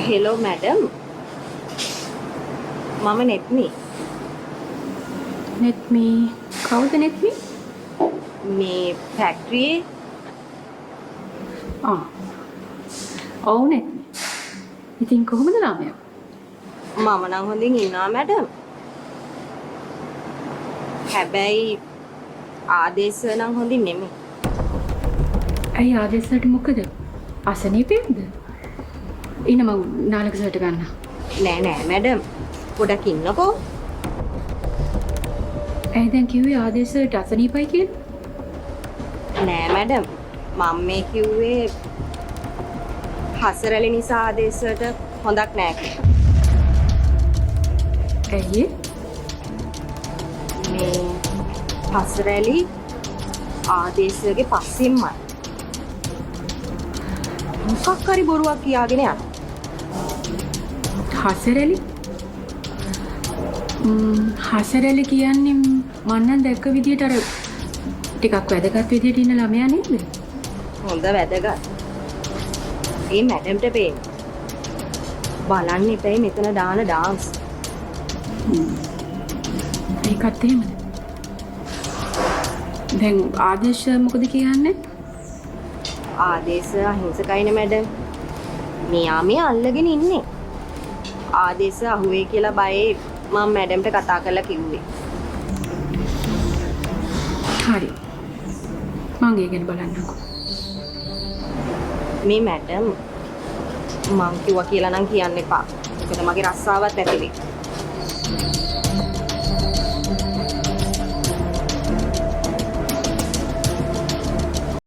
Hello madam. මම නෙත්මි. නෙත්මි කවුද නෙත්මි? මේ ෆැක්ටරියේ ඔව් නෙත්මි. ඉතින් කොහොමද ළමයා? මම නම් හොඳින් ඉන්නවා madam. හැබැයි ආදේශ නම් හොඳින් නෙමෙයි. ඇයි ආදේශයට මොකද? අසනීපෙන්ද? ඉන්න මම නාලක සර්ට ගන්න. නෑ madam. පොඩක් ඉන්නකෝ. ඇයි දැන් කිව්වේ ආදේශයට අසනීපයි කියලා? නෑ madam. මම මේ කිව්වේ හසරලි නිසා ආදේශයට හොඳක් නෑ කියලා. ඇයි? මේ හසරලි ආදේශයේ පස්සෙන්මයි. මොකක් හරි බොරුවක් කියාගෙන යනවා. හසරලි? හසරලි කියන්නේ මම නම් දැක්ක විදියට අර ටිකක් වැදගත් විදියට ඉන්න ළමයා නේද? හොඳ වැදගත්. ඒ මැඩම්ට පේන්න. බලන්න එපැයි මෙතන දාන ඩාන්ස්. ඒකත් එහෙමද? දැන් ආදේශ මොකද කියන්නේ? ආදේශ අහිංසකයිනේ මැඩම්. මෙයා මේ අල්ලගෙන ඉන්නේ. ආදේශ අහුවේ කියලා බයේ මම මැඩම්ට කතා කරලා කිව්වේ. හරි. මං ඒ ගැන බලන්නකෝ. මේ මැඩම් මං කිව්වා කියලා නම් කියන්න එපා. මොකද මගේ රස්සාවත් ඇති වෙයි.